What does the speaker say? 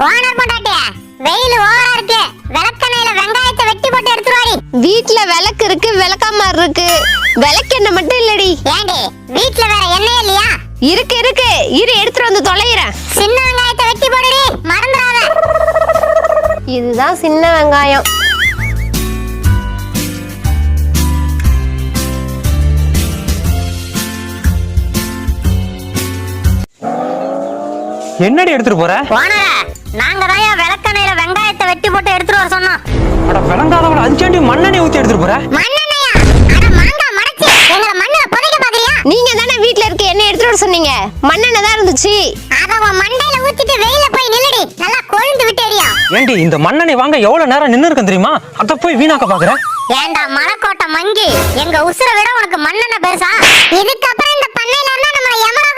Owner பொண்டாட்டி, வெயில் ஓவரா இருக்கு. விளக்கெண்ணெயில வெங்காயத்தை வெட்டி போட்டு எடுத்துட்டு வாடி. வீட்ல விளக்கு இருக்கு, விளக்காம இருக்கு. விளக்கெண்ணெய் மட்டும் இல்லடி. ஏண்டி வீட்ல வேற எண்ணெய் இல்லையா? இருக்கு இருக்கு, இரு எடுத்துட்டு வந்து தொலைகிறேன். சின்ன வெங்காயத்தை வெட்டி போடுடி, மறந்துடாத. இதுதான் சின்ன வெங்காயம். என்னடி எடுத்துட்டு போற? ஓனரே, நாங்க தான் விளக்கெண்ணெயில வெங்காயத்தை வெட்டி போட்டு எடுத்துட்டு வர சொன்னோம். அட விளங்காதவள 5 அடி மண்ணெண்ணெய் ஊத்தி எடுத்துட்டு போற? மண்ணெண்ணெயா? அட மாங்கா மடச்சி எங்கள மண்ணுல புதைக்க பாக்குறியா? நீங்க தானே வீட்ல இருக்க எண்ணெய் எடுத்துட்டு வர சொன்னீங்க. மண்ணெண்ணெய் தான் இருந்துச்சு. அத உன் மண்டையில ஊத்திட்டு வெயில போய் நில்லுடி. நல்லா கொழுந்து விட்டு எரியா. ஏண்டி இந்த மண்ணெண்ணெய் வாங்க எவ்வளவு நேரம் நின்னு இருக்கேன் தெரியுமா? அத போய் வீணாக்க பாக்குற? ஏண்டா மலைக்கோட்டை மங்கி, எங்க உசுரை விட உனக்கு மண்ணெண்ணெய் பெருசா? இதுக்கப்புறம் இந்த பண்ணையில இருந்தா நம்மள யமரா